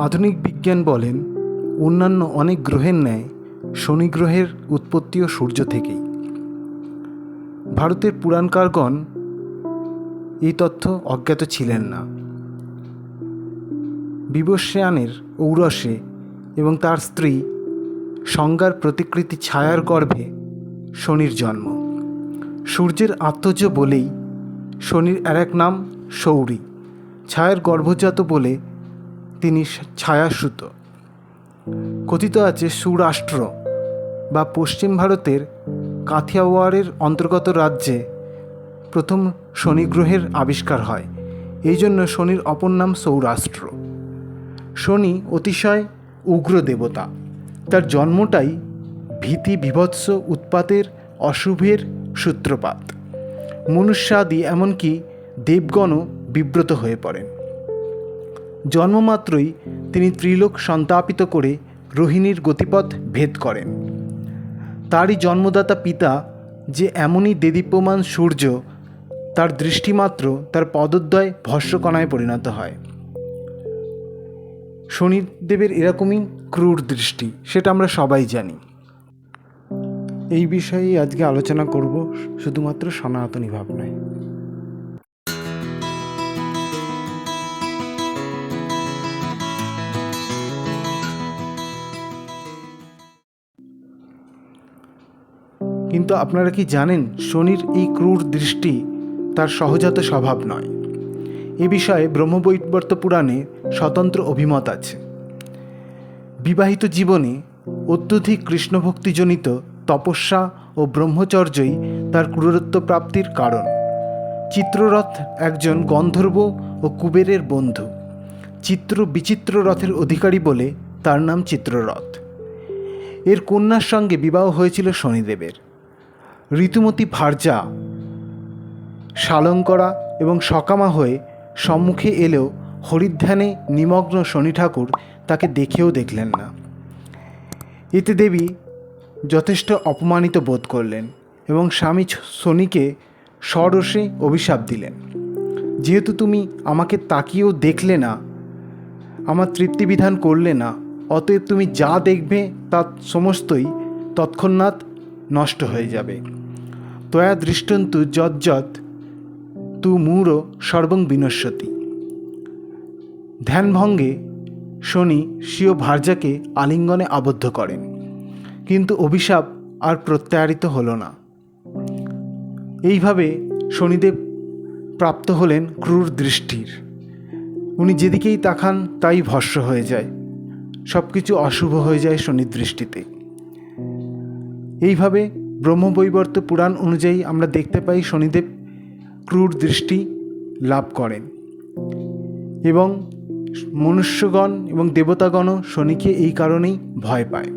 আধুনিক বিজ্ঞান বলেন অন্যান্য অনেক গ্রহের ন্যায় শনি গ্রহের উৎপত্তিও সূর্য থেকেই। ভারতের পুরাণকারগণ এই তথ্য অজ্ঞাত ছিলেন না। বিবস্বায়নের ঔরসে এবং তার স্ত্রী সংজ্ঞার প্রতিকৃতি ছায়ার গর্ভে শনির জন্ম। সূর্যের আত্মজ বলেই শনির আর এক নাম সৌরী। ছায়ার গর্ভজাত বলে তিনি ছায়াসুত। কথিত আছে সৌরাষ্ট্র বা পশ্চিম ভারতের কাথিয়াওয়াড়ের অন্তর্গত রাজ্যে প্রথম শনি গ্রহের আবিষ্কার হয়। এই জন্য শনির অপর নাম সৌরাষ্ট্র। শনি অতিশয় উগ্র দেবতা। তার জন্মটাই ভীতি বিভৎস উৎপাতের অশুভের সূত্রপাত। মনুষ্যাদি এমনকি দেবগণও বিব্রত হয়ে পড়েন। জন্মমাত্রই তিনি ত্রিলোক সন্তাপিত করে রোহিণীর গতিপথ ভেদ করেন। তারই জন্মদাতা পিতা যে এমনই দেদীপ্যমান সূর্য, তার দৃষ্টিমাত্র তার পদদ্বয় ভস্মকণায় পরিণত হয়। শনিদেবের এরকমই ক্রূর দৃষ্টি, সেটা আমরা সবাই জানি। এই বিষয়েই আজকে আলোচনা করব, শুধুমাত্র সনাতনী ভাবনায়। কিন্তু আপনারা কি জানেন, শনির এই ক্রূর দৃষ্টি তার সহজাত স্বভাব নয়। এ বিষয়ে ব্রহ্মবৈবর্ত পুরাণে স্বতন্ত্র অভিমত আছে। বিবাহিত জীবনে অত্যধিক কৃষ্ণভক্তিজনিত তপস্যা ও ব্রহ্মচর্যই তার ক্রূরত্ব প্রাপ্তির কারণ। চিত্ররথ একজন গন্ধর্ব ও কুবেরের বন্ধু। চিত্র বিচিত্র রথের অধিকারী বলে তার নাম চিত্ররথ। এর কন্যার সঙ্গে বিবাহ হয়েছিল শনিদেবের। ঋতুমতী ভার্যা শালঙ্করা এবং সকামা হয়ে সম্মুখে এলেও হরিধ্যানে নিমগ্ন শনি ঠাকুর তাকে দেখেও দেখলেন না। এতে দেবী যথেষ্ট অপমানিত বোধ করলেন এবং স্বামী শনিকে সরোষে অভিশাপ দিলেন। যেহেতু তুমি আমাকে তাকিয়েও দেখলে না, আমার তৃপ্তিবিধান করলে না, অতএব তুমি যা দেখবে তা সমস্তই তৎক্ষণাৎ নষ্ট হয়ে যাবে। ত্বয়া দৃষ্টন্তু যজ্জৎ তু মূঢ় সর্বং বিনশ্যতি। ধ্যানভঙ্গে শনি স্বীয় ভার্যাকে আলিঙ্গনে আবদ্ধ করেন, কিন্তু অভিশাপ আর প্রত্যায়িত হল না। এইভাবে শনিদেব প্রাপ্ত হলেন ক্রূর দৃষ্টির। উনি যেদিকেই তাকান তাই ভস্ম হয়ে যায়, সব কিছু অশুভ হয়ে যায় শনির দৃষ্টিতে। এইভাবে ব্রহ্মবৈবর্ত পুরাণ অনুযায়ী আমরা দেখতে পাই শনিদেব ক্রূর দৃষ্টি লাভ করেন এবং মনুষ্যগণ এবং দেবতাগণও শনিকে এই কারণেই ভয় পায়।